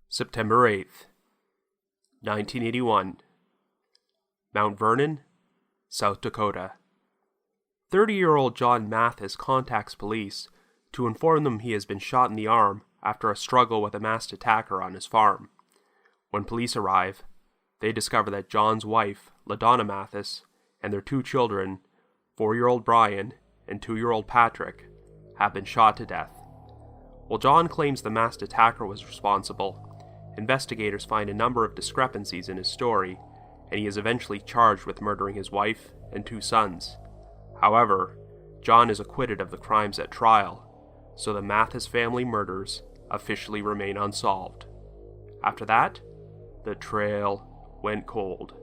September 8th, 1981. Mount Vernon, South Dakota. 30-year-old John Mathis contacts police to inform them he has been shot in the arm after a struggle with a masked attacker on his farm. When police arrive, they discover that John's wife, LaDonna Mathis, and their two children, 4-year-old Brian and 2-year-old Patrick, have been shot to death. While John claims the masked attacker was responsible, investigators find a number of discrepancies in his story, and he is eventually charged with murdering his wife and 2 sons. However, John is acquitted of the crimes at trial, so the Mathis family murders officially remain unsolved. After that, the trail went cold.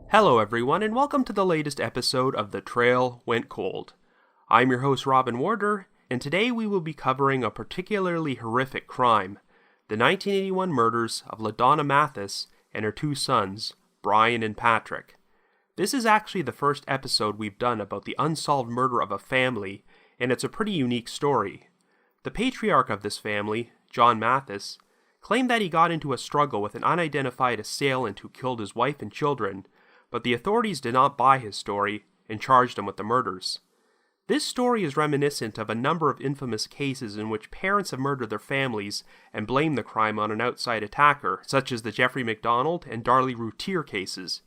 Hello everyone, and welcome to the latest episode of The Trail Went Cold. I'm your host Robin Warder, and today we will be covering a particularly horrific crime, the 1981 murders of LaDonna Mathis and her 2 sons, Brian and Patrick. This is actually the first episode we've done about the unsolved murder of a family, and it's a pretty unique story. The patriarch of this family, John Mathis, claimed that he got into a struggle with an unidentified assailant who killed his wife and children, but the authorities did not buy his story and charged him with the murders. This story is reminiscent of a number of infamous cases in which parents have murdered their families and blamed the crime on an outside attacker, such as the Jeffrey MacDonald and Darlie Routier cases.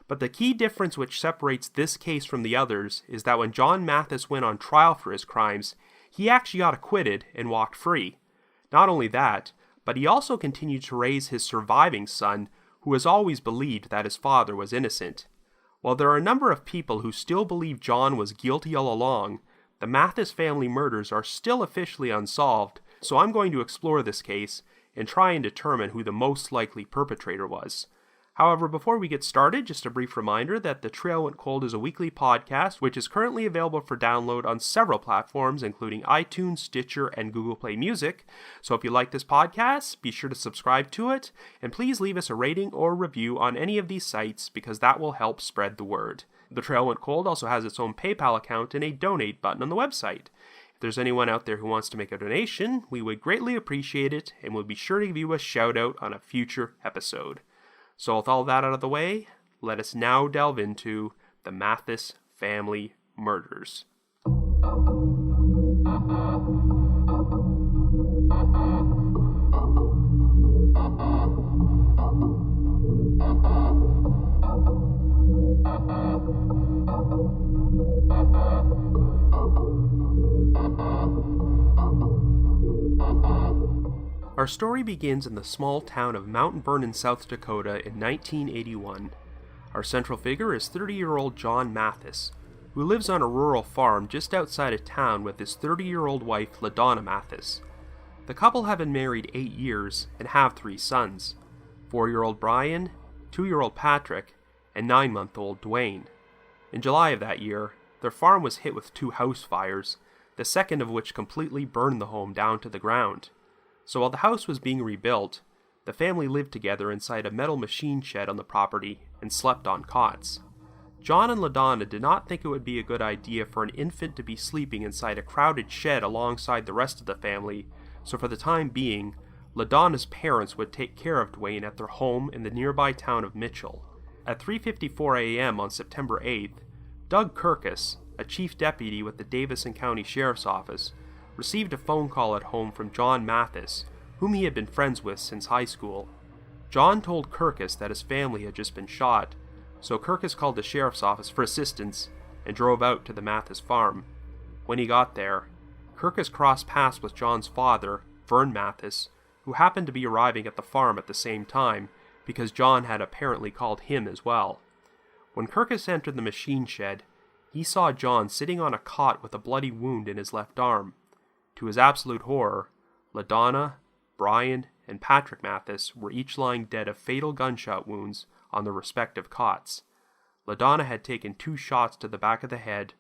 But the key difference which separates this case from the others is that when John Mathis went on trial for his crimes, he actually got acquitted and walked free. Not only that, but he also continued to raise his surviving son, who has always believed that his father was innocent. While there are a number of people who still believe John was guilty all along, the Mathis family murders are still officially unsolved, so I'm going to explore this case and try and determine who the most likely perpetrator was. However, before we get started, just a brief reminder that The Trail Went Cold is a weekly podcast which is currently available for download on several platforms, including iTunes, Stitcher, and Google Play Music. So if you like this podcast, be sure to subscribe to it, and please leave us a rating or review on any of these sites because that will help spread the word. The Trail Went Cold also has its own PayPal account and a donate button on the website. If there's anyone out there who wants to make a donation, we would greatly appreciate it, and we'll be sure to give you a shout out on a future episode. So with all that out of the way, let us now delve into the Mathis family murders. Our story begins in the small town of Mount Vernon, South Dakota in 1981. Our central figure is 30-year-old John Mathis, who lives on a rural farm just outside of town with his 30-year-old wife, LaDonna Mathis. The couple have been married 8 years and have 3 sons, 4-year-old Brian, 2-year-old Patrick, and 9-month-old Dwayne. In July of that year, their farm was hit with 2 house fires, the second of which completely burned the home down to the ground. So while the house was being rebuilt, the family lived together inside a metal machine shed on the property and slept on cots. John and LaDonna did not think it would be a good idea for an infant to be sleeping inside a crowded shed alongside the rest of the family, so for the time being, LaDonna's parents would take care of Dwayne at their home in the nearby town of Mitchell. At 3:54 a.m. on September 8th, Doug Kirkus, a chief deputy with the Davison County Sheriff's Office, received a phone call at home from John Mathis, whom he had been friends with since high school. John told Kirkus that his family had just been shot, so Kirkus called the sheriff's office for assistance and drove out to the Mathis farm. When he got there, Kirkus crossed paths with John's father, Vernon Mathis, who happened to be arriving at the farm at the same time because John had apparently called him as well. When Kirkus entered the machine shed, he saw John sitting on a cot with a bloody wound in his left arm. To his absolute horror, LaDonna, Brian, and Patrick Mathis were each lying dead of fatal gunshot wounds on their respective cots. LaDonna had taken 2 shots to the back of the head,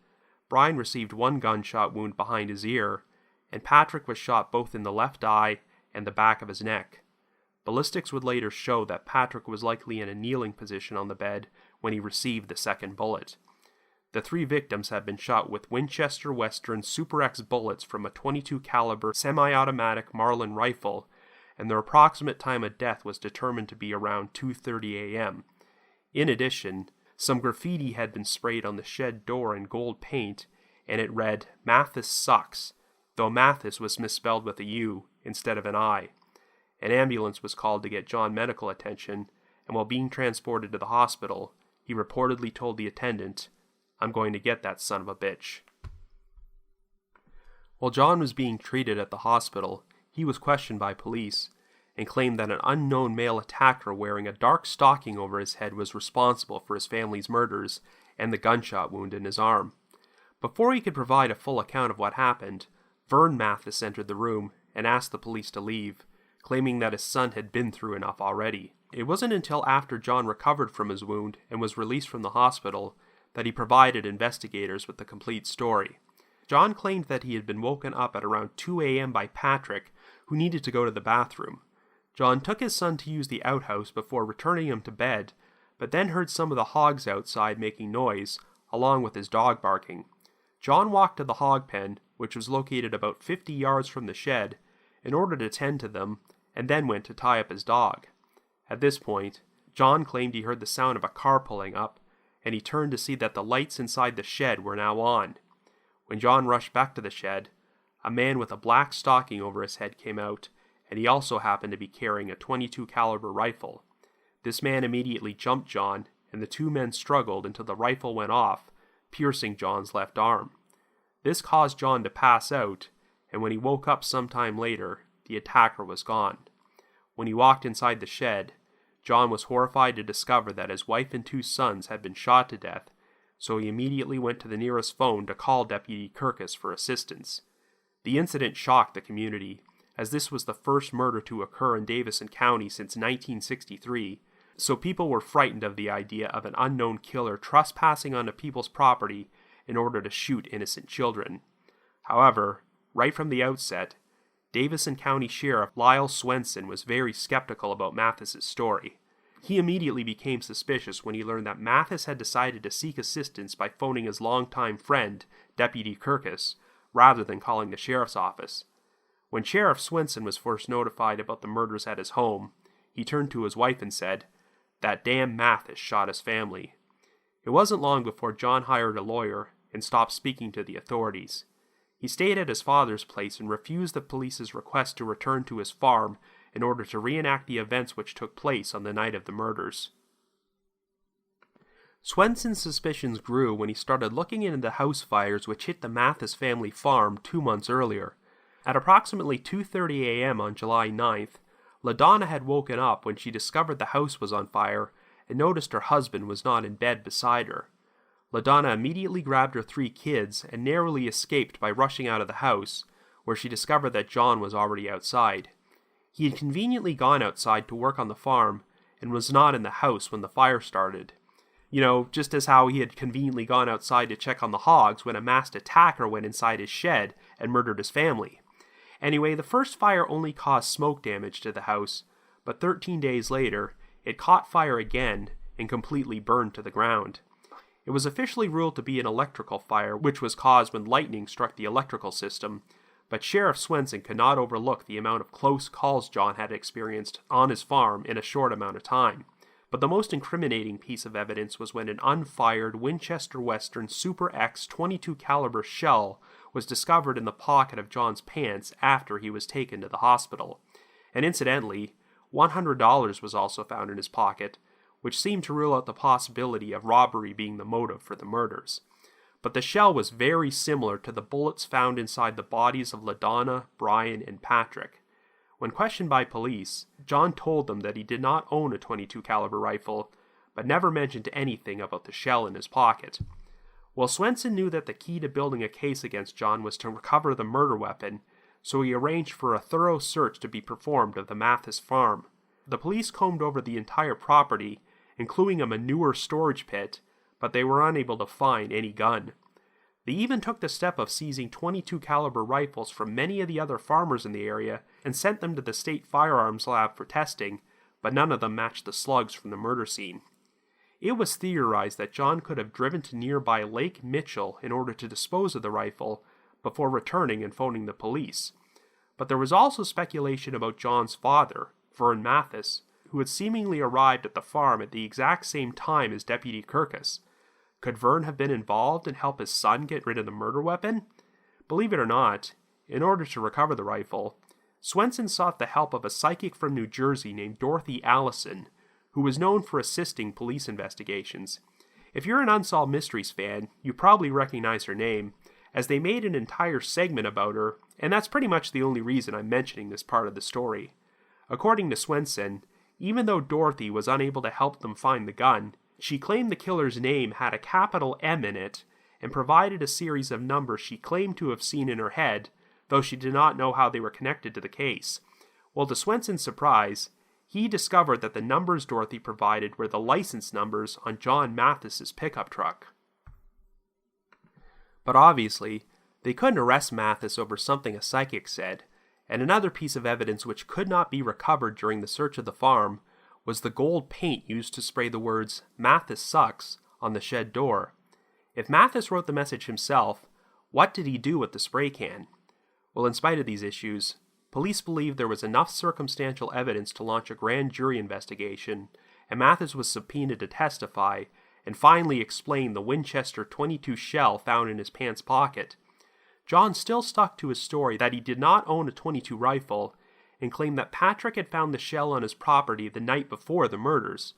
Brian received 1 gunshot wound behind his ear, and Patrick was shot both in the left eye and the back of his neck. Ballistics would later show that Patrick was likely in a kneeling position on the bed when he received the second bullet. The 3 victims had been shot with Winchester Western Super X bullets from a .22 caliber semi-automatic Marlin rifle, and their approximate time of death was determined to be around 2:30 a.m. In addition, some graffiti had been sprayed on the shed door in gold paint, and it read, "Mathis sucks," though Mathis was misspelled with a U instead of an I. An ambulance was called to get John medical attention, and while being transported to the hospital, he reportedly told the attendant, "I'm going to get that son of a bitch." While John was being treated at the hospital, he was questioned by police and claimed that an unknown male attacker wearing a dark stocking over his head was responsible for his family's murders and the gunshot wound in his arm. Before he could provide a full account of what happened, Vernon Mathis entered the room and asked the police to leave, claiming that his son had been through enough already. It wasn't until after John recovered from his wound and was released from the hospital that he provided investigators with the complete story. John claimed that he had been woken up at around 2 a.m. by Patrick, who needed to go to the bathroom. John took his son to use the outhouse before returning him to bed, but then heard some of the hogs outside making noise, along with his dog barking. John walked to the hog pen, which was located about 50 yards from the shed, in order to tend to them, and then went to tie up his dog. At this point, John claimed he heard the sound of a car pulling up, and he turned to see that the lights inside the shed were now on. When John rushed back to the shed, a man with a black stocking over his head came out, and he also happened to be carrying a .22 caliber rifle. This man immediately jumped John, and the 2 men struggled until the rifle went off, piercing John's left arm. This caused John to pass out, and when he woke up sometime later, the attacker was gone. When he walked inside the shed, John was horrified to discover that his wife and 2 sons had been shot to death, so he immediately went to the nearest phone to call Deputy Kirkus for assistance. The incident shocked the community, as this was the first murder to occur in Davison County since 1963, so people were frightened of the idea of an unknown killer trespassing onto people's property in order to shoot innocent children. However, right from the outset, Davison County Sheriff Lyle Swenson was very skeptical about Mathis's story. He immediately became suspicious when he learned that Mathis had decided to seek assistance by phoning his longtime friend, Deputy Kirkus, rather than calling the sheriff's office. When Sheriff Swenson was first notified about the murders at his home, he turned to his wife and said, "That damn Mathis shot his family." It wasn't long before John hired a lawyer and stopped speaking to the authorities. He stayed at his father's place and refused the police's request to return to his farm in order to reenact the events which took place on the night of the murders. Swenson's suspicions grew when he started looking into the house fires which hit the Mathis family farm 2 months earlier. At approximately 2:30 a.m. on July 9th, LaDonna had woken up when she discovered the house was on fire and noticed her husband was not in bed beside her. LaDonna immediately grabbed her 3 kids and narrowly escaped by rushing out of the house, where she discovered that John was already outside. He had conveniently gone outside to work on the farm and was not in the house when the fire started. Just as how he had conveniently gone outside to check on the hogs when a masked attacker went inside his shed and murdered his family. Anyway, the first fire only caused smoke damage to the house, but 13 days later, it caught fire again and completely burned to the ground. It was officially ruled to be an electrical fire, which was caused when lightning struck the electrical system, but Sheriff Swenson could not overlook the amount of close calls John had experienced on his farm in a short amount of time. But the most incriminating piece of evidence was when an unfired Winchester Western Super X .22 caliber shell was discovered in the pocket of John's pants after he was taken to the hospital. And incidentally, $100 was also found in his pocket, which seemed to rule out the possibility of robbery being the motive for the murders. But the shell was very similar to the bullets found inside the bodies of LaDonna, Brian, and Patrick. When questioned by police, John told them that he did not own a .22 caliber rifle, but never mentioned anything about the shell in his pocket. Well, Swenson knew that the key to building a case against John was to recover the murder weapon, so he arranged for a thorough search to be performed of the Mathis farm. The police combed over the entire property, including a manure storage pit, but they were unable to find any gun. They even took the step of seizing .22 caliber rifles from many of the other farmers in the area and sent them to the state firearms lab for testing, but none of them matched the slugs from the murder scene. It was theorized that John could have driven to nearby Lake Mitchell in order to dispose of the rifle before returning and phoning the police. But there was also speculation about John's father, Vernon Mathis, who had seemingly arrived at the farm at the exact same time as Deputy Kirkus. Could Vern have been involved and help his son get rid of the murder weapon? Believe it or not, in order to recover the rifle, Swenson sought the help of a psychic from New Jersey named Dorothy Allison, who was known for assisting police investigations. If you're an Unsolved Mysteries fan, you probably recognize her name, as they made an entire segment about her, and that's pretty much the only reason I'm mentioning this part of the story. According to Swenson, even though Dorothy was unable to help them find the gun, she claimed the killer's name had a capital M in it, and provided a series of numbers she claimed to have seen in her head, though she did not know how they were connected to the case. Well, to Swenson's surprise, he discovered that the numbers Dorothy provided were the license numbers on John Mathis's pickup truck. But obviously, they couldn't arrest Mathis over something a psychic said, and another piece of evidence which could not be recovered during the search of the farm was the gold paint used to spray the words "Mathis sucks" on the shed door. If Mathis wrote the message himself, what did he do with the spray can? Well, in spite of these issues, police believed there was enough circumstantial evidence to launch a grand jury investigation, and Mathis was subpoenaed to testify and finally explain the Winchester .22 shell found in his pants pocket. John still stuck to his story that he did not own a .22 rifle, and claimed that Patrick had found the shell on his property the night before the murders.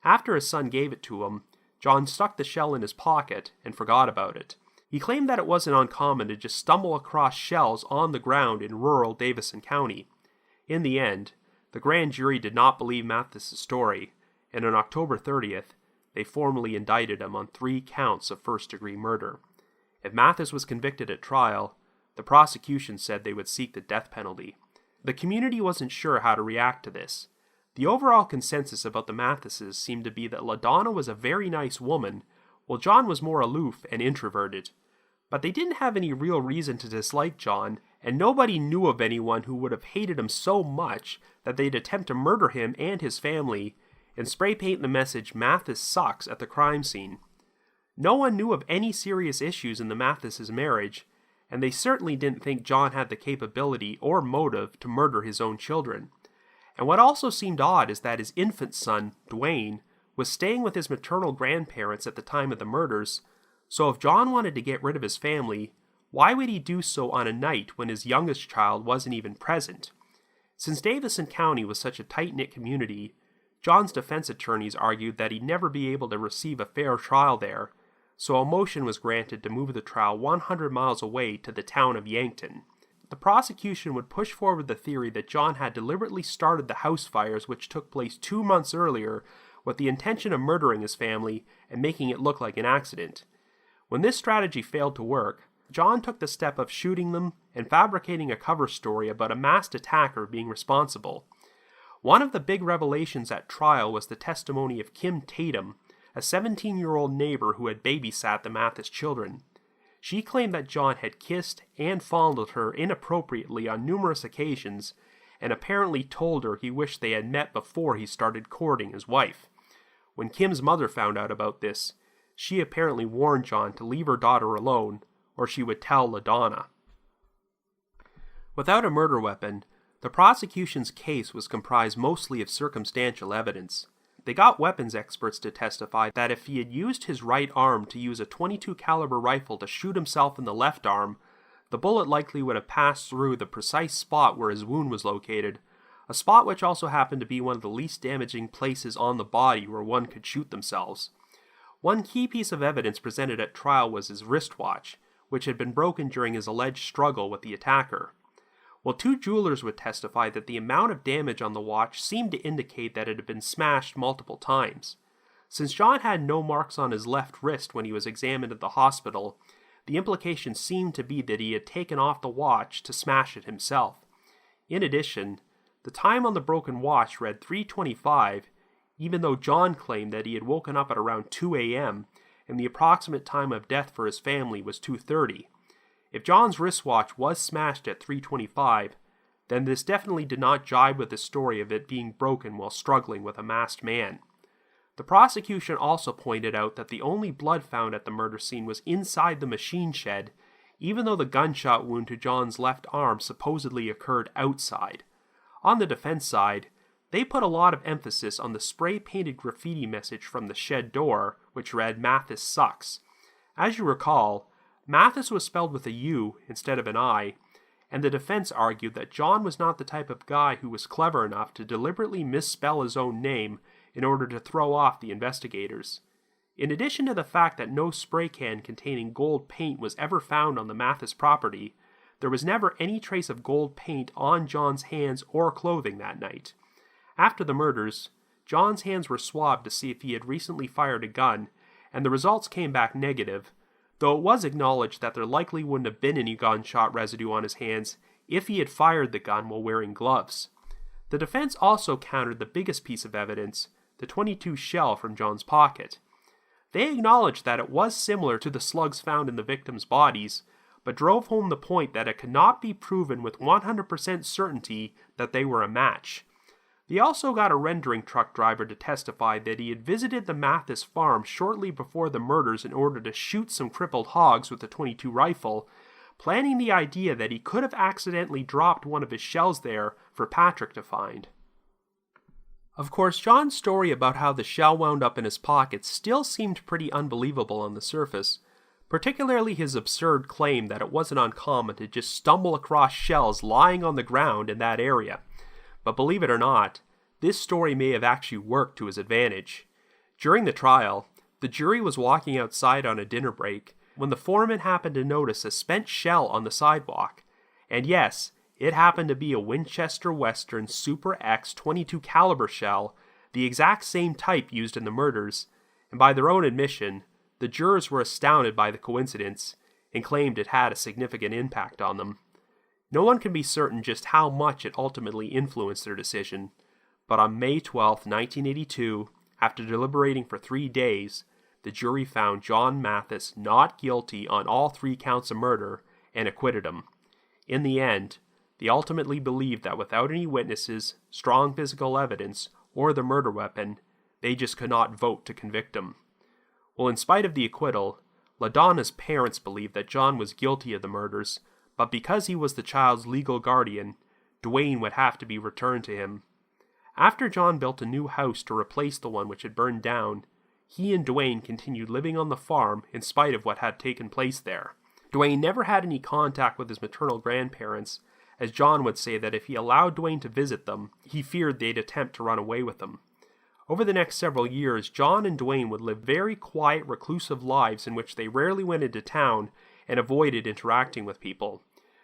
After his son gave it to him, John stuck the shell in his pocket and forgot about it. He claimed that it wasn't uncommon to just stumble across shells on the ground in rural Davison County. In the end, the grand jury did not believe Mathis' story, and on October 30th, they formally indicted him on 3 counts of first-degree murder. If Mathis was convicted at trial, the prosecution said they would seek the death penalty. The community wasn't sure how to react to this. The overall consensus about the Mathises seemed to be that LaDonna was a very nice woman, while John was more aloof and introverted. But they didn't have any real reason to dislike John, and nobody knew of anyone who would have hated him so much that they'd attempt to murder him and his family and spray paint the message "Mathis sucks" at the crime scene. No one knew of any serious issues in the Mathises' marriage, and they certainly didn't think John had the capability or motive to murder his own children. And what also seemed odd is that his infant son, Dwayne, was staying with his maternal grandparents at the time of the murders, so if John wanted to get rid of his family, why would he do so on a night when his youngest child wasn't even present? Since Davison County was such a tight-knit community, John's defense attorneys argued that he'd never be able to receive a fair trial there, so a motion was granted to move the trial 100 miles away to the town of Yankton. The prosecution would push forward the theory that John had deliberately started the house fires which took place 2 months earlier with the intention of murdering his family and making it look like an accident. When this strategy failed to work, John took the step of shooting them and fabricating a cover story about a masked attacker being responsible. One of the big revelations at trial was the testimony of Kim Tatum, a 17-year-old neighbor who had babysat the Mathis children. She claimed that John had kissed and fondled her inappropriately on numerous occasions, and apparently told her he wished they had met before he started courting his wife. When Kim's mother found out about this, she apparently warned John to leave her daughter alone, or she would tell LaDonna. Without a murder weapon, the prosecution's case was comprised mostly of circumstantial evidence. They got weapons experts to testify that if he had used his right arm to use a .22 caliber rifle to shoot himself in the left arm, the bullet likely would have passed through the precise spot where his wound was located, a spot which also happened to be one of the least damaging places on the body where one could shoot themselves. One key piece of evidence presented at trial was his wristwatch, which had been broken during his alleged struggle with the attacker. While 2 jewelers would testify that the amount of damage on the watch seemed to indicate that it had been smashed multiple times. Since John had no marks on his left wrist when he was examined at the hospital, the implication seemed to be that he had taken off the watch to smash it himself. In addition, the time on the broken watch read 3:25, even though John claimed that he had woken up at around 2 a.m., and the approximate time of death for his family was 2:30. If John's wristwatch was smashed at 3:25, then this definitely did not jibe with the story of it being broken while struggling with a masked man. The prosecution also pointed out that the only blood found at the murder scene was inside the machine shed, even though the gunshot wound to John's left arm supposedly occurred outside. On the defense side, they put a lot of emphasis on the spray-painted graffiti message from the shed door, which read, "Mathis sucks." As you recall, Mathis was spelled with a U instead of an I, and the defense argued that John was not the type of guy who was clever enough to deliberately misspell his own name in order to throw off the investigators. In addition to the fact that no spray can containing gold paint was ever found on the Mathis property, there was never any trace of gold paint on John's hands or clothing that night. After the murders, John's hands were swabbed to see if he had recently fired a gun, and the results came back negative, though it was acknowledged that there likely wouldn't have been any gunshot residue on his hands if he had fired the gun while wearing gloves. The defense also countered the biggest piece of evidence, the .22 shell from John's pocket. They acknowledged that it was similar to the slugs found in the victims' bodies, but drove home the point that it could not be proven with 100% certainty that they were a match. They also got a rendering truck driver to testify that he had visited the Mathis farm shortly before the murders in order to shoot some crippled hogs with a .22 rifle, planning the idea that he could have accidentally dropped one of his shells there for Patrick to find. Of course, John's story about how the shell wound up in his pocket still seemed pretty unbelievable on the surface, particularly his absurd claim that it wasn't uncommon to just stumble across shells lying on the ground in that area. But believe it or not, this story may have actually worked to his advantage. During the trial, the jury was walking outside on a dinner break when the foreman happened to notice a spent shell on the sidewalk. And yes, it happened to be a Winchester Western Super X .22 caliber shell, the exact same type used in the murders, and by their own admission, the jurors were astounded by the coincidence and claimed it had a significant impact on them. No one can be certain just how much it ultimately influenced their decision, but on May 12, 1982, after deliberating for 3 days, the jury found John Mathis not guilty on all 3 counts of murder and acquitted him. In the end, they ultimately believed that without any witnesses, strong physical evidence, or the murder weapon, they just could not vote to convict him. Well, in spite of the acquittal, LaDonna's parents believed that John was guilty of the murders, but because he was the child's legal guardian, Dwayne would have to be returned to him. After John built a new house to replace the one which had burned down, he and Dwayne continued living on the farm in spite of what had taken place there. Dwayne never had any contact with his maternal grandparents, as John would say that if he allowed Dwayne to visit them, he feared they'd attempt to run away with him. Over the next several years, John and Dwayne would live very quiet, reclusive lives in which they rarely went into town and avoided interacting with people.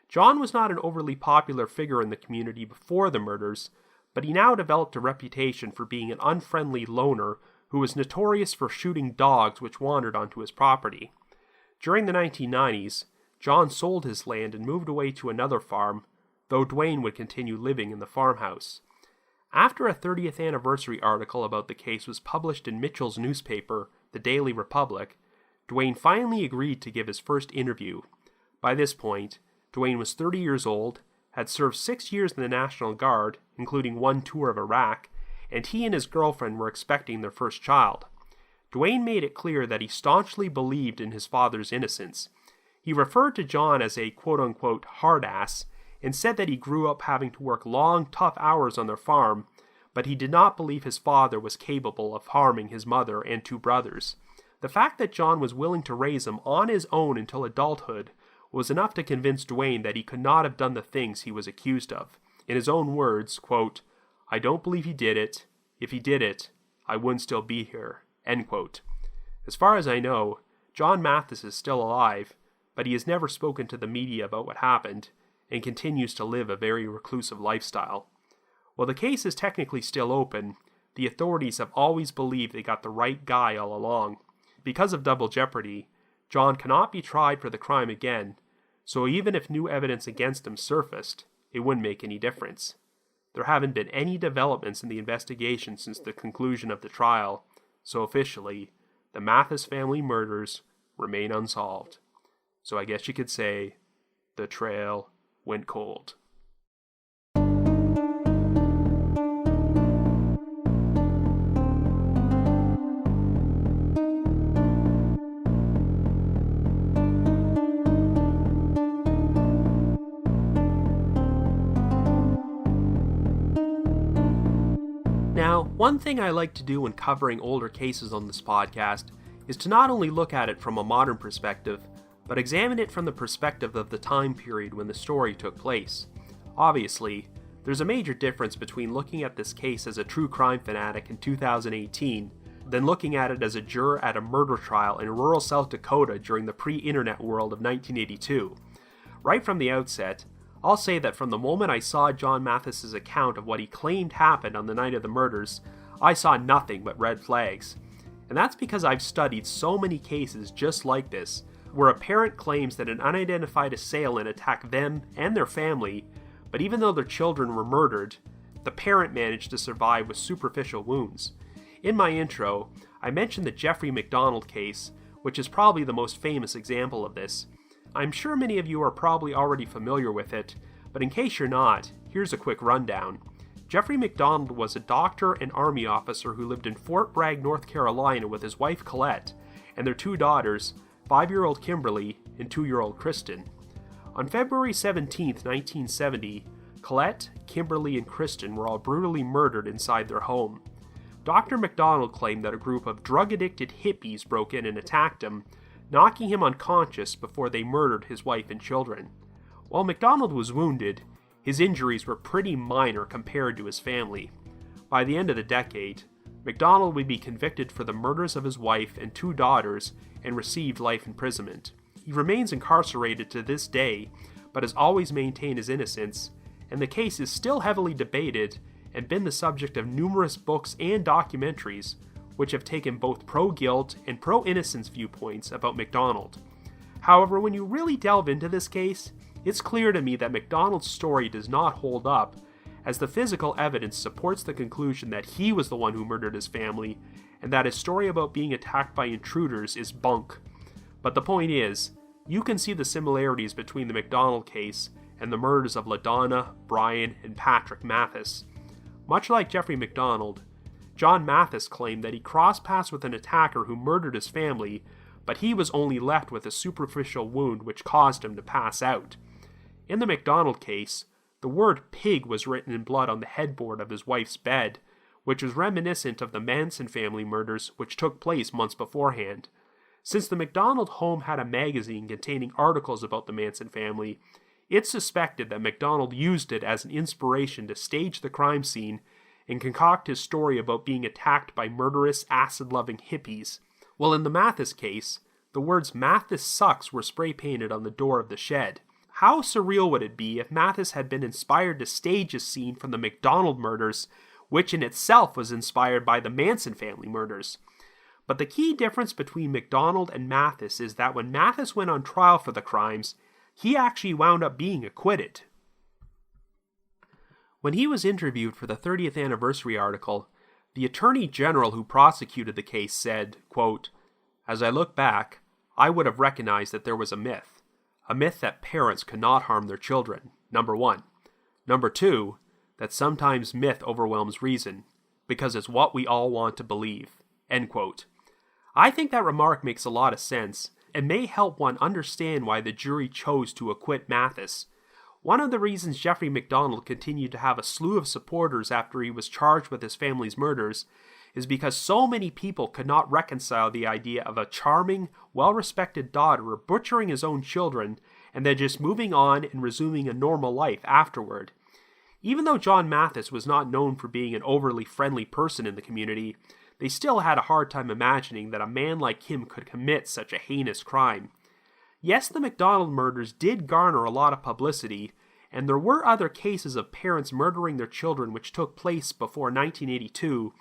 John was not an overly popular figure in the community before the murders, but he now developed a reputation for being an unfriendly loner who was notorious for shooting dogs which wandered onto his property. During the 1990s, John sold his land and moved away to another farm, though Dwayne would continue living in the farmhouse. After a 30th anniversary article about the case was published in Mitchell's newspaper, The Daily Republic, Dwayne finally agreed to give his first interview. By this point, Dwayne was 30 years old, had served 6 years in the National Guard, including 1 tour of Iraq, and he and his girlfriend were expecting their first child. Dwayne made it clear that he staunchly believed in his father's innocence. He referred to John as a quote-unquote hard-ass, and said that he grew up having to work long, tough hours on their farm, but he did not believe his father was capable of harming his mother and 2 brothers. The fact that John was willing to raise them on his own until adulthood was enough to convince Dwayne that he could not have done the things he was accused of. In his own words, quote, "I don't believe he did it. If he did it, I wouldn't still be here." End quote. As far as I know, John Mathis is still alive, but he has never spoken to the media about what happened, and continues to live a very reclusive lifestyle. While the case is technically still open, the authorities have always believed they got the right guy all along. Because of double jeopardy, John cannot be tried for the crime again, so even if new evidence against him surfaced, it wouldn't make any difference. There haven't been any developments in the investigation since the conclusion of the trial, so officially, the Mathis family murders remain unsolved. So I guess you could say, the trail went cold. Now, one thing I like to do when covering older cases on this podcast is to not only look at it from a modern perspective, but examine it from the perspective of the time period when the story took place. Obviously, there's a major difference between looking at this case as a true crime fanatic in 2018 than looking at it as a juror at a murder trial in rural South Dakota during the pre-internet world of 1982. Right from the outset, I'll say that from the moment I saw John Mathis's account of what he claimed happened on the night of the murders, I saw nothing but red flags. And that's because I've studied so many cases just like this, where a parent claims that an unidentified assailant attacked them and their family, but even though their children were murdered, the parent managed to survive with superficial wounds. In my intro, I mentioned the Jeffrey MacDonald case, which is probably the most famous example of this. I'm sure many of you are probably already familiar with it, but in case you're not, here's a quick rundown. Jeffrey MacDonald was a doctor and army officer who lived in Fort Bragg, North Carolina with his wife Colette and their two daughters, 5-year-old Kimberly and 2-year-old Kristen. On February 17, 1970, Colette, Kimberly, and Kristen were all brutally murdered inside their home. Dr. MacDonald claimed that a group of drug-addicted hippies broke in and attacked him, knocking him unconscious before they murdered his wife and children. While MacDonald was wounded, his injuries were pretty minor compared to his family. By the end of the decade, MacDonald would be convicted for the murders of his wife and 2 daughters and received life imprisonment. He remains incarcerated to this day, but has always maintained his innocence, and the case is still heavily debated and been the subject of numerous books and documentaries, which have taken both pro-guilt and pro-innocence viewpoints about MacDonald. However, when you really delve into this case, it's clear to me that MacDonald's story does not hold up, as the physical evidence supports the conclusion that he was the one who murdered his family, and that his story about being attacked by intruders is bunk. But the point is, you can see the similarities between the MacDonald case and the murders of LaDonna, Brian, and Patrick Mathis. Much like Jeffrey MacDonald, John Mathis claimed that he crossed paths with an attacker who murdered his family, but he was only left with a superficial wound which caused him to pass out. In the MacDonald case, the word pig was written in blood on the headboard of his wife's bed, which was reminiscent of the Manson family murders which took place months beforehand. Since the MacDonald home had a magazine containing articles about the Manson family, it's suspected that MacDonald used it as an inspiration to stage the crime scene and concoct his story about being attacked by murderous, acid-loving hippies. Well, in the Mathis case, the words "Mathis sucks" were spray-painted on the door of the shed. How surreal would it be if Mathis had been inspired to stage a scene from the MacDonald murders, which in itself was inspired by the Manson family murders? But the key difference between MacDonald and Mathis is that when Mathis went on trial for the crimes, he actually wound up being acquitted. When he was interviewed for the 30th anniversary article, the Attorney General who prosecuted the case said, quote, "As I look back, I would have recognized that there was a myth that parents could not harm their children, number 1. Number 2, that sometimes myth overwhelms reason, because it's what we all want to believe." End quote. I think that remark makes a lot of sense, and may help one understand why the jury chose to acquit Mathis. One of the reasons Jeffrey MacDonald continued to have a slew of supporters after he was charged with his family's murders is because so many people could not reconcile the idea of a charming, well-respected daughter butchering his own children and then just moving on and resuming a normal life afterward. Even though John Mathis was not known for being an overly friendly person in the community, they still had a hard time imagining that a man like him could commit such a heinous crime. Yes, the MacDonald murders did garner a lot of publicity, and there were other cases of parents murdering their children which took place before 1982,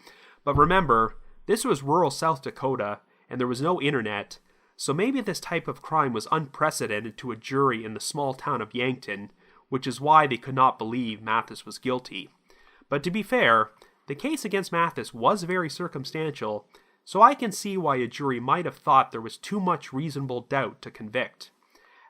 But remember, this was rural South Dakota, and there was no internet, so maybe this type of crime was unprecedented to a jury in the small town of Yankton, which is why they could not believe Mathis was guilty. But to be fair, the case against Mathis was very circumstantial, so I can see why a jury might have thought there was too much reasonable doubt to convict.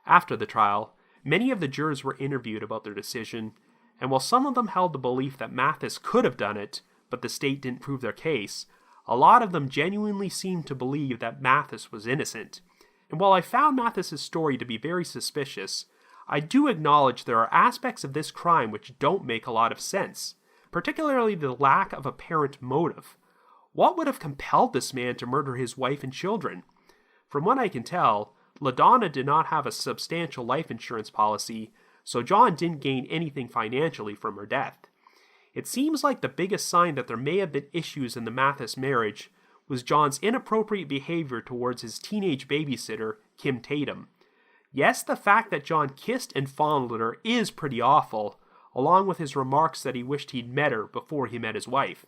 After the trial, many of the jurors were interviewed about their decision, and while some of them held the belief that Mathis could have done it, but the state didn't prove their case, a lot of them genuinely seemed to believe that Mathis was innocent. And while I found Mathis's story to be very suspicious, I do acknowledge there are aspects of this crime which don't make a lot of sense, particularly the lack of apparent motive. What would have compelled this man to murder his wife and children? From what I can tell, LaDonna did not have a substantial life insurance policy, so John didn't gain anything financially from her death. It seems like the biggest sign that there may have been issues in the Mathis marriage was John's inappropriate behavior towards his teenage babysitter, Kim Tatum. Yes, the fact that John kissed and fondled her is pretty awful, along with his remarks that he wished he'd met her before he met his wife.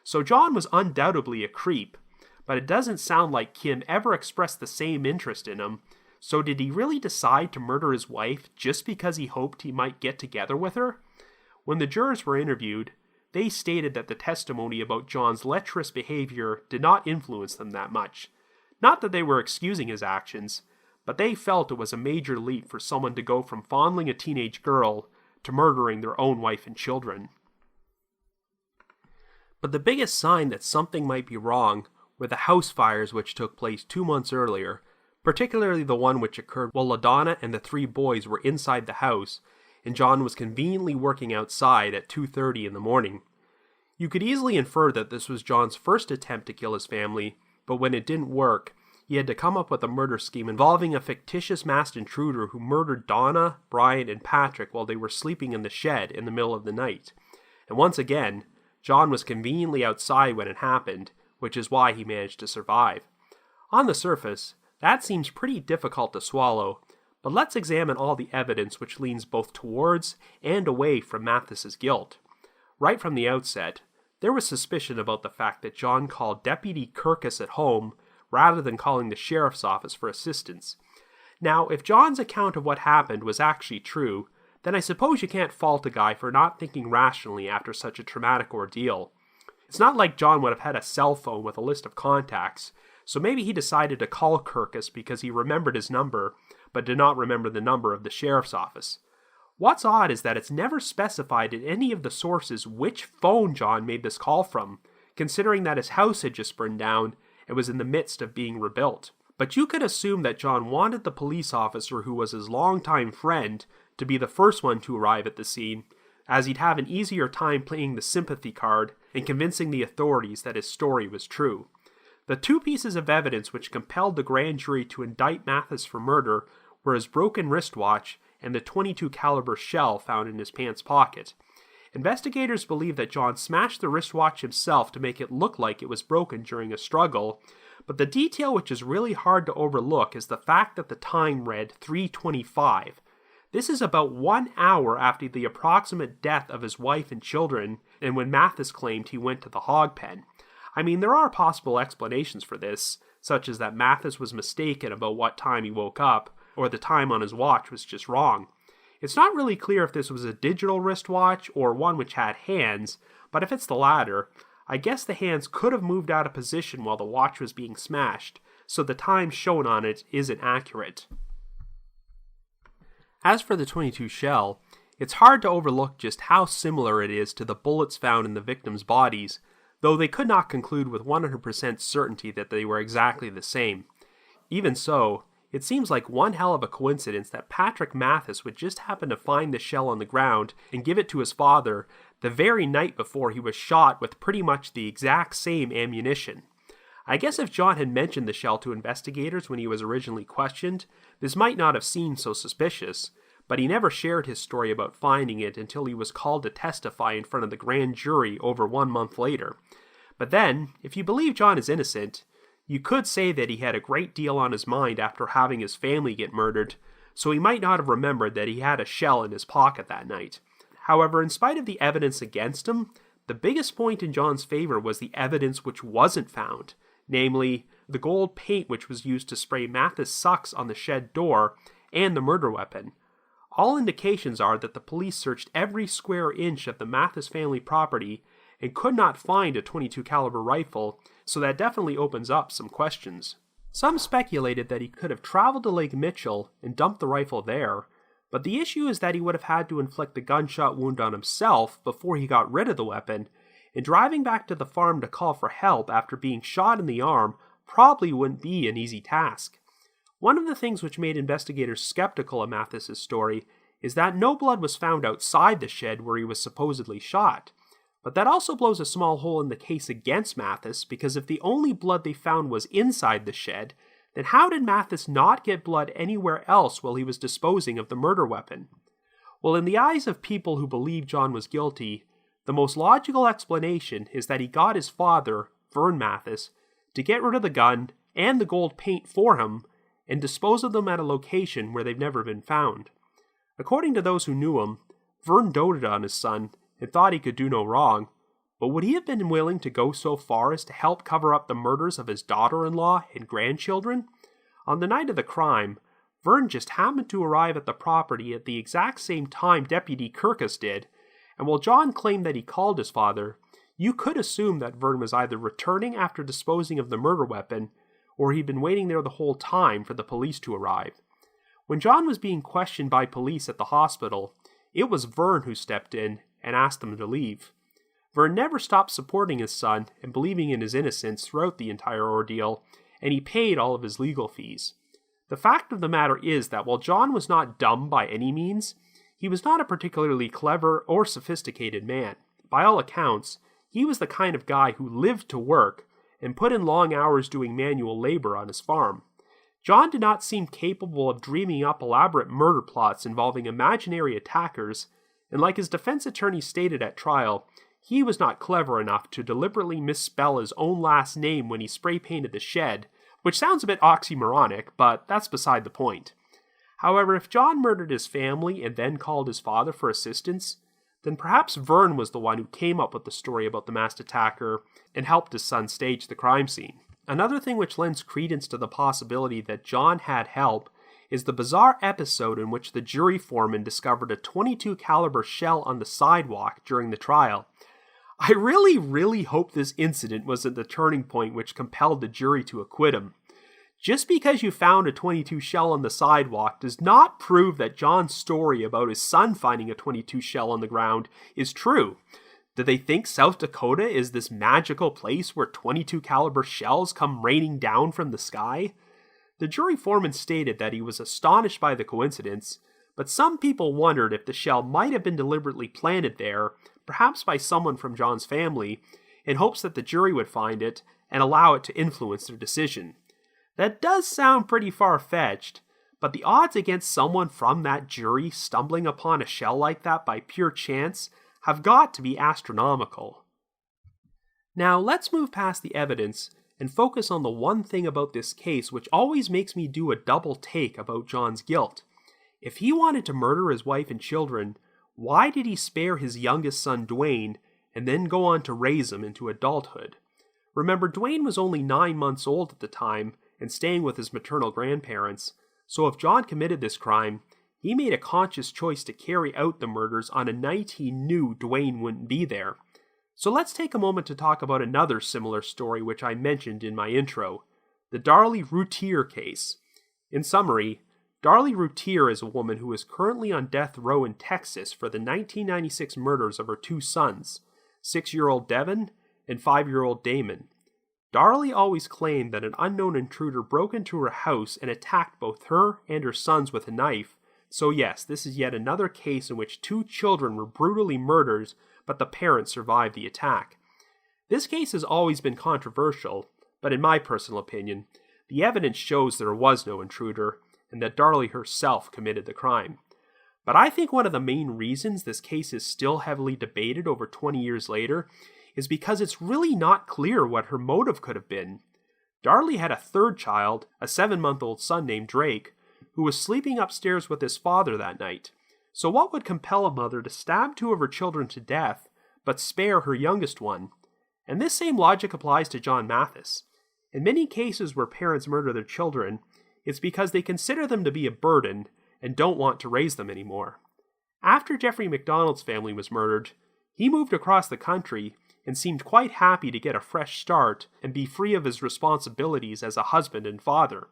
So John was undoubtedly a creep, but it doesn't sound like Kim ever expressed the same interest in him, so did he really decide to murder his wife just because he hoped he might get together with her? When the jurors were interviewed, they stated that the testimony about John's lecherous behavior did not influence them that much. Not that they were excusing his actions, but they felt it was a major leap for someone to go from fondling a teenage girl to murdering their own wife and children. But the biggest sign that something might be wrong were the house fires which took place 2 months earlier, particularly the one which occurred while LaDonna and the 3 boys were inside the house, and John was conveniently working outside at 2:30 in the morning. You could easily infer that this was John's first attempt to kill his family, but when it didn't work, he had to come up with a murder scheme involving a fictitious masked intruder who murdered Donna, Brian, and Patrick while they were sleeping in the shed in the middle of the night. And once again, John was conveniently outside when it happened, which is why he managed to survive. On the surface, that seems pretty difficult to swallow, but let's examine all the evidence which leans both towards and away from Mathis's guilt. Right from the outset, there was suspicion about the fact that John called Deputy Kirkus at home rather than calling the sheriff's office for assistance. Now, if John's account of what happened was actually true, then I suppose you can't fault a guy for not thinking rationally after such a traumatic ordeal. It's not like John would have had a cell phone with a list of contacts, so maybe he decided to call Kirkus because he remembered his number, but did not remember the number of the sheriff's office. What's odd is that it's never specified in any of the sources which phone John made this call from, considering that his house had just burned down and was in the midst of being rebuilt. But you could assume that John wanted the police officer who was his longtime friend to be the first one to arrive at the scene, as he'd have an easier time playing the sympathy card and convincing the authorities that his story was true. The 2 pieces of evidence which compelled the grand jury to indict Mathis for murder were his broken wristwatch and the .22 caliber shell found in his pants pocket. Investigators believe that John smashed the wristwatch himself to make it look like it was broken during a struggle, but the detail which is really hard to overlook is the fact that the time read 3:25. This is about 1 hour after the approximate death of his wife and children, and when Mathis claimed he went to the hog pen. I mean, there are possible explanations for this, such as that Mathis was mistaken about what time he woke up, or the time on his watch was just wrong. It's not really clear if this was a digital wristwatch or one which had hands, but if it's the latter, I guess the hands could have moved out of position while the watch was being smashed, so the time shown on it isn't accurate. As for the .22 shell, it's hard to overlook just how similar it is to the bullets found in the victims' bodies, though they could not conclude with 100% certainty that they were exactly the same. Even so, it seems like one hell of a coincidence that Patrick Mathis would just happen to find the shell on the ground and give it to his father the very night before he was shot with pretty much the exact same ammunition. I guess if John had mentioned the shell to investigators when he was originally questioned, this might not have seemed so suspicious, but he never shared his story about finding it until he was called to testify in front of the grand jury over 1 month later. But then, if you believe John is innocent, you could say that he had a great deal on his mind after having his family get murdered, so he might not have remembered that he had a shell in his pocket that night. However, in spite of the evidence against him, The biggest point in John's favor was the evidence which wasn't found, namely, the gold paint which was used to spray Mathis' sucks on the shed door and the murder weapon. All indications are that the police searched every square inch of the Mathis family property and could not find a .22 caliber rifle, so that definitely opens up some questions. Some speculated that he could have traveled to Lake Mitchell and dumped the rifle there, but the issue is that he would have had to inflict the gunshot wound on himself before he got rid of the weapon, and driving back to the farm to call for help after being shot in the arm probably wouldn't be an easy task. One of the things which made investigators skeptical of Mathis' story is that no blood was found outside the shed where he was supposedly shot. But that also blows a small hole in the case against Mathis, because if the only blood they found was inside the shed, then how did Mathis not get blood anywhere else while he was disposing of the murder weapon? Well, in the eyes of people who believe John was guilty, the most logical explanation is that he got his father, Vernon Mathis, to get rid of the gun and the gold paint for him and dispose of them at a location where they've never been found. According to those who knew him, Vern doted on his son and thought he could do no wrong, but would he have been willing to go so far as to help cover up the murders of his daughter-in-law and grandchildren? On the night of the crime, Vern just happened to arrive at the property at the exact same time Deputy Kirkus did, and while John claimed that he called his father, you could assume that Vern was either returning after disposing of the murder weapon, or he'd been waiting there the whole time for the police to arrive. When John was being questioned by police at the hospital, it was Vern who stepped in and asked them to leave. Vern never stopped supporting his son and believing in his innocence throughout the entire ordeal, and he paid all of his legal fees. The fact of the matter is that while John was not dumb by any means, he was not a particularly clever or sophisticated man. By all accounts, he was the kind of guy who lived to work and put in long hours doing manual labor on his farm. John did not seem capable of dreaming up elaborate murder plots involving imaginary attackers, and like his defense attorney stated at trial, he was not clever enough to deliberately misspell his own last name when he spray painted the shed, which sounds a bit oxymoronic, but that's beside the point. However, if John murdered his family and then called his father for assistance, then perhaps Vern was the one who came up with the story about the masked attacker and helped his son stage the crime scene. Another thing which lends credence to the possibility that John had help is the bizarre episode in which the jury foreman discovered a .22 caliber shell on the sidewalk during the trial. I really hope this incident wasn't the turning point which compelled the jury to acquit him. Just because you found a .22 shell on the sidewalk does not prove that John's story about his son finding a .22 shell on the ground is true. Do they think South Dakota is this magical place where .22 caliber shells come raining down from the sky? The jury foreman stated that he was astonished by the coincidence, but some people wondered if the shell might have been deliberately planted there, perhaps by someone from John's family, in hopes that the jury would find it and allow it to influence their decision. That does sound pretty far-fetched, but the odds against someone from that jury stumbling upon a shell like that by pure chance have got to be astronomical. Now let's move past the evidence and focus on the one thing about this case which always makes me do a double take about John's guilt. If he wanted to murder his wife and children, why did he spare his youngest son Dwayne and then go on to raise him into adulthood? Remember, Dwayne was only 9 months old at the time and staying with his maternal grandparents, so if John committed this crime, he made a conscious choice to carry out the murders on a night he knew Dwayne wouldn't be there. So let's take a moment to talk about another similar story which I mentioned in my intro, the Darlie Routier case. In summary, Darlie Routier is a woman who is currently on death row in Texas for the 1996 murders of her 2 sons, 6-year-old Devin and 5-year-old Damon. Darlie always claimed that an unknown intruder broke into her house and attacked both her and her sons with a knife. So yes, this is yet another case in which 2 children were brutally murdered, but the parents survived the attack. This case has always been controversial, but in my personal opinion, the evidence shows there was no intruder, and that Darlie herself committed the crime. But I think one of the main reasons this case is still heavily debated over 20 years later is because it's really not clear what her motive could have been. Darlie had a 3rd child, a 7-month-old son named Drake, who was sleeping upstairs with his father that night. So what would compel a mother to stab 2 of her children to death, but spare her youngest one. And this same logic applies to John Mathis. In many cases where parents murder their children, it's because they consider them to be a burden and don't want to raise them anymore. After Jeffrey MacDonald's family was murdered, he moved across the country and seemed quite happy to get a fresh start and be free of his responsibilities as a husband and father.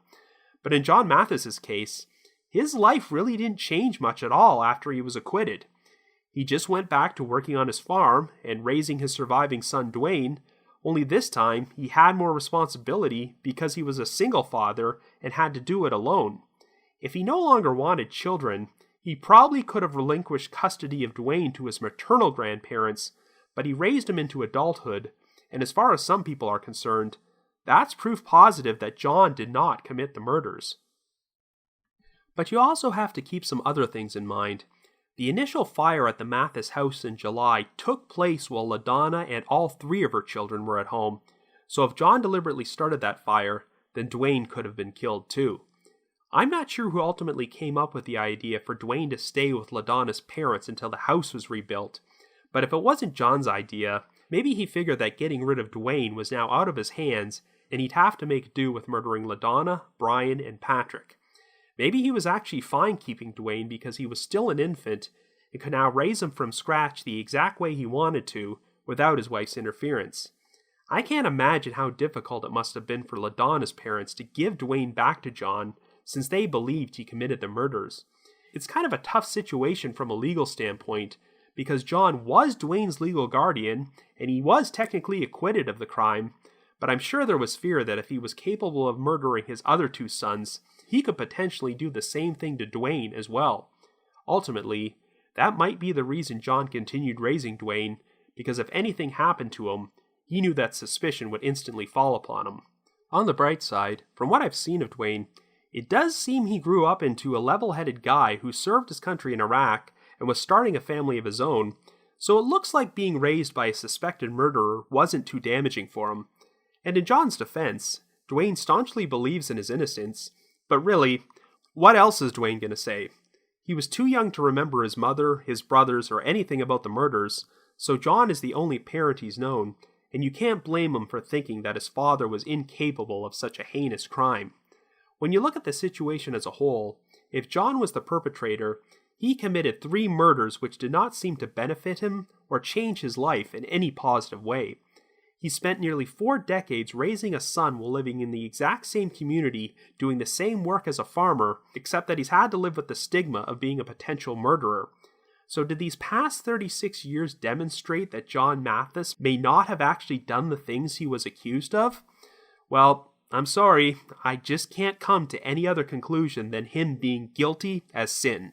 But in John Mathis's case, his life really didn't change much at all after he was acquitted. He just went back to working on his farm and raising his surviving son Dwayne, only this time he had more responsibility because he was a single father and had to do it alone. If he no longer wanted children, he probably could have relinquished custody of Dwayne to his maternal grandparents, but he raised him into adulthood, and as far as some people are concerned, that's proof positive that John did not commit the murders. But you also have to keep some other things in mind. The initial fire at the Mathis house in July took place while LaDonna and all 3 of her children were at home, so if John deliberately started that fire, then Dwayne could have been killed too. I'm not sure who ultimately came up with the idea for Dwayne to stay with LaDonna's parents until the house was rebuilt, but if it wasn't John's idea, maybe he figured that getting rid of Dwayne was now out of his hands and he'd have to make do with murdering LaDonna, Brian, and Patrick. Maybe he was actually fine keeping Dwayne because he was still an infant and could now raise him from scratch the exact way he wanted to without his wife's interference. I can't imagine how difficult it must have been for LaDonna's parents to give Dwayne back to John since they believed he committed the murders. It's kind of a tough situation from a legal standpoint because John was Dwayne's legal guardian and he was technically acquitted of the crime, but I'm sure there was fear that if he was capable of murdering his other 2 sons, he could potentially do the same thing to Dwayne as well. Ultimately, that might be the reason John continued raising Dwayne, because if anything happened to him, he knew that suspicion would instantly fall upon him. On the bright side, from what I've seen of Dwayne, it does seem he grew up into a level-headed guy who served his country in Iraq and was starting a family of his own, so it looks like being raised by a suspected murderer wasn't too damaging for him. And in John's defense, Dwayne staunchly believes in his innocence, but really, what else is Dwayne going to say? He was too young to remember his mother, his brothers, or anything about the murders, so John is the only parent he's known, and you can't blame him for thinking that his father was incapable of such a heinous crime. When you look at the situation as a whole, if John was the perpetrator, he committed 3 murders which did not seem to benefit him or change his life in any positive way. He spent nearly 4 decades raising a son while living in the exact same community, doing the same work as a farmer, except that he's had to live with the stigma of being a potential murderer. So did these past 36 years demonstrate that John Mathis may not have actually done the things he was accused of? Well, I'm sorry, I just can't come to any other conclusion than him being guilty as sin.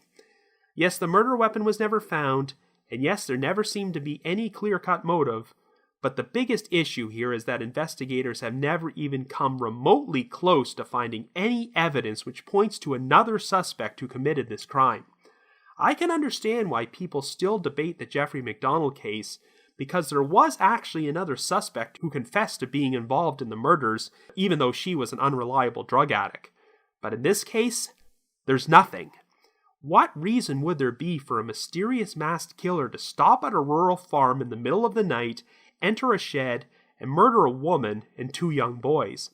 Yes, the murder weapon was never found, and yes, there never seemed to be any clear-cut motive, but the biggest issue here is that investigators have never even come remotely close to finding any evidence which points to another suspect who committed this crime. I can understand why people still debate the Jeffrey MacDonald case, because there was actually another suspect who confessed to being involved in the murders, even though she was an unreliable drug addict. But in this case, there's nothing. What reason would there be for a mysterious masked killer to stop at a rural farm in the middle of the night, enter a shed, and murder a woman and 2 young boys?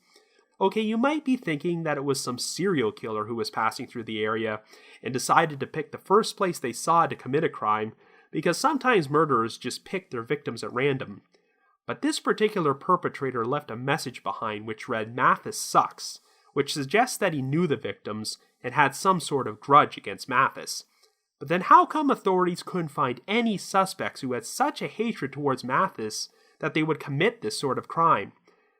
Okay, you might be thinking that it was some serial killer who was passing through the area and decided to pick the first place they saw to commit a crime, because sometimes murderers just pick their victims at random. But this particular perpetrator left a message behind which read, "Mathis sucks," which suggests that he knew the victims and had some sort of grudge against Mathis. But then how come authorities couldn't find any suspects who had such a hatred towards Mathis that they would commit this sort of crime?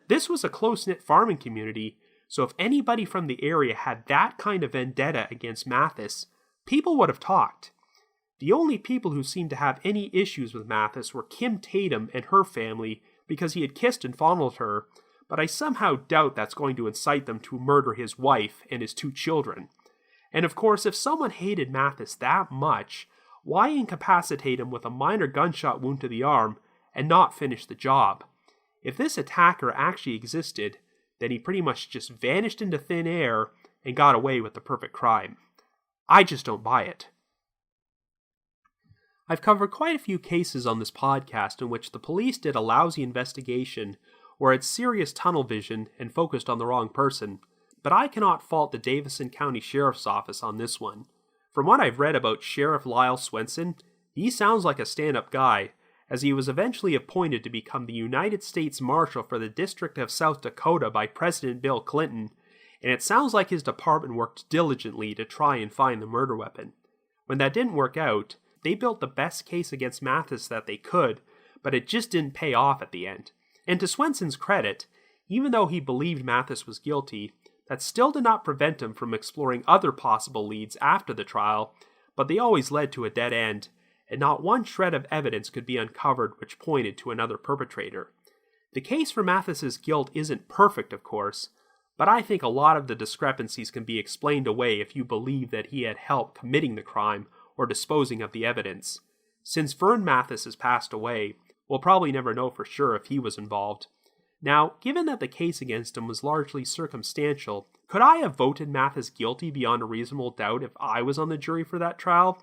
This was a close-knit farming community, so if anybody from the area had that kind of vendetta against Mathis, people would have talked. The only people who seemed to have any issues with Mathis were Kim Tatum and her family because he had kissed and fondled her, but I somehow doubt that's going to incite them to murder his wife and his 2 children. And of course, if someone hated Mathis that much, why incapacitate him with a minor gunshot wound to the arm and not finish the job? If this attacker actually existed, then he pretty much just vanished into thin air and got away with the perfect crime. I just don't buy it. I've covered quite a few cases on this podcast in which the police did a lousy investigation or had serious tunnel vision and focused on the wrong person, but I cannot fault the Davison County Sheriff's Office on this one. From what I've read about Sheriff Lyle Swenson, he sounds like a stand-up guy, as he was eventually appointed to become the United States Marshal for the District of South Dakota by President Bill Clinton, and it sounds like his department worked diligently to try and find the murder weapon. When that didn't work out, they built the best case against Mathis that they could, but it just didn't pay off at the end. And to Swenson's credit, even though he believed Mathis was guilty, that still did not prevent him from exploring other possible leads after the trial, but they always led to a dead end, and not one shred of evidence could be uncovered which pointed to another perpetrator. The case for Mathis's guilt isn't perfect, of course, but I think a lot of the discrepancies can be explained away if you believe that he had help committing the crime or disposing of the evidence. Since Vernon Mathis has passed away, we'll probably never know for sure if he was involved. Now, given that the case against him was largely circumstantial, could I have voted Mathis guilty beyond a reasonable doubt if I was on the jury for that trial?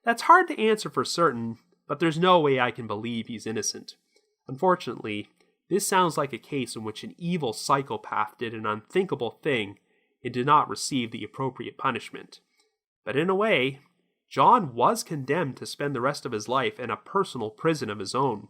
That's hard to answer for certain, but there's no way I can believe he's innocent. Unfortunately, this sounds like a case in which an evil psychopath did an unthinkable thing and did not receive the appropriate punishment. But in a way, John was condemned to spend the rest of his life in a personal prison of his own.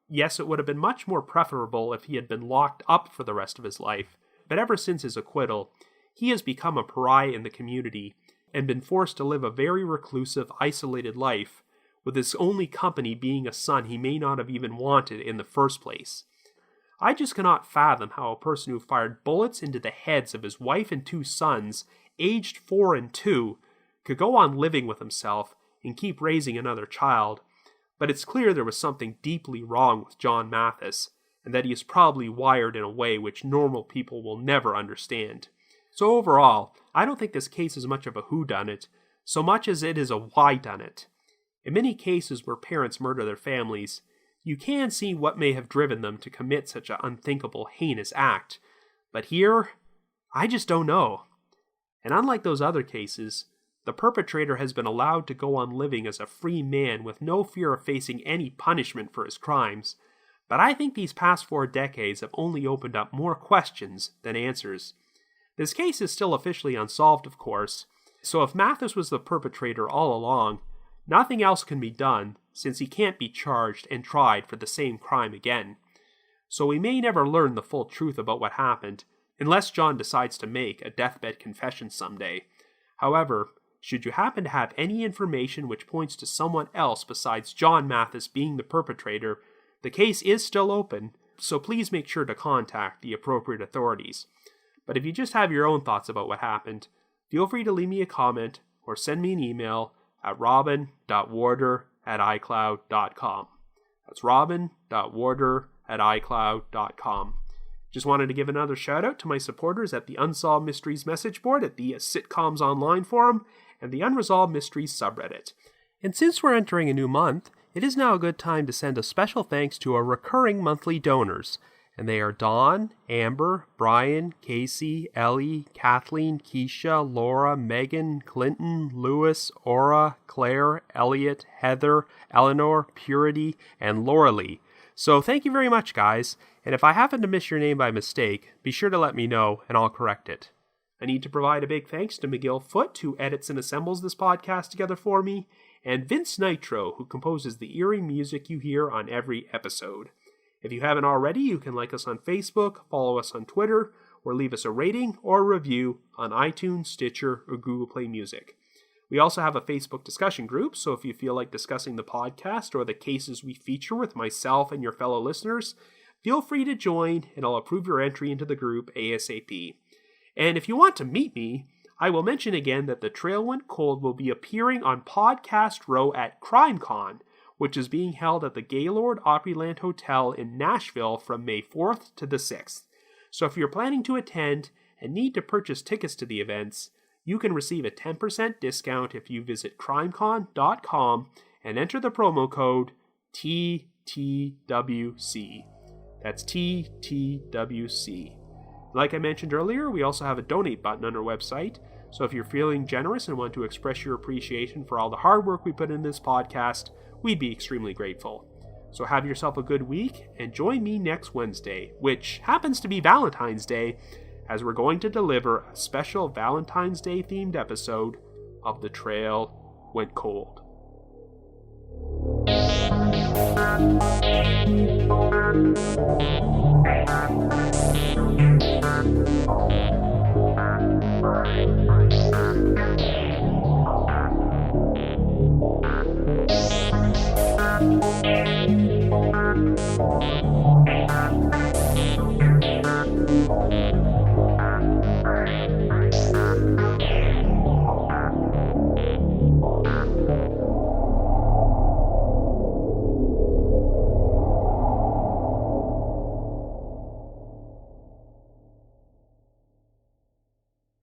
Yes, it would have been much more preferable if he had been locked up for the rest of his life, but ever since his acquittal, he has become a pariah in the community and been forced to live a very reclusive, isolated life, with his only company being a son he may not have even wanted in the first place. I just cannot fathom how a person who fired bullets into the heads of his wife and 2 sons, aged 4 and 2, could go on living with himself and keep raising another child, but it's clear there was something deeply wrong with John Mathis, and that he is probably wired in a way which normal people will never understand. So overall, I don't think this case is much of a whodunit, so much as it is a whydunit. In many cases where parents murder their families, you can see what may have driven them to commit such an unthinkable, heinous act, but here, I just don't know. And unlike those other cases, the perpetrator has been allowed to go on living as a free man with no fear of facing any punishment for his crimes, but I think these past 4 decades have only opened up more questions than answers. This case is still officially unsolved, of course, so if Mathis was the perpetrator all along, nothing else can be done since he can't be charged and tried for the same crime again. So we may never learn the full truth about what happened, unless John decides to make a deathbed confession someday. However, should you happen to have any information which points to someone else besides John Mathis being the perpetrator, the case is still open, so please make sure to contact the appropriate authorities. But if you just have your own thoughts about what happened, feel free to leave me a comment or send me an email at robin.warder@icloud.com. That's robin.warder@icloud.com. Just wanted to give another shout out to my supporters at the Unsolved Mysteries message board at the Sitcoms Online forum and the Unresolved Mysteries subreddit. And since we're entering a new month, it is now a good time to send a special thanks to our recurring monthly donors. And they are Dawn, Amber, Brian, Casey, Ellie, Kathleen, Keisha, Laura, Megan, Clinton, Lewis, Aura, Claire, Elliot, Heather, Eleanor, Purity, and Laura Lee. So thank you very much, guys. And if I happen to miss your name by mistake, be sure to let me know and I'll correct it. I need to provide a big thanks to McGill Foote, who edits and assembles this podcast together for me, and Vince Nitro, who composes the eerie music you hear on every episode. If you haven't already, you can like us on Facebook, follow us on Twitter, or leave us a rating or a review on iTunes, Stitcher, or Google Play Music. We also have a Facebook discussion group, so if you feel like discussing the podcast or the cases we feature with myself and your fellow listeners, feel free to join and I'll approve your entry into the group ASAP. And if you want to meet me, I will mention again that The Trail Went Cold will be appearing on Podcast Row at CrimeCon, which is being held at the Gaylord Opryland Hotel in Nashville from May 4th to the 6th. So if you're planning to attend and need to purchase tickets to the events, you can receive a 10% discount if you visit crimecon.com and enter the promo code TTWC. That's TTWC. Like I mentioned earlier, we also have a donate button on our website, So if you're feeling generous and want to express your appreciation for all the hard work we put in this podcast, we'd be extremely grateful. So have yourself a good week, and join me next Wednesday, which happens to be Valentine's Day, as we're going to deliver a special Valentine's Day themed episode of The Trail Went Cold.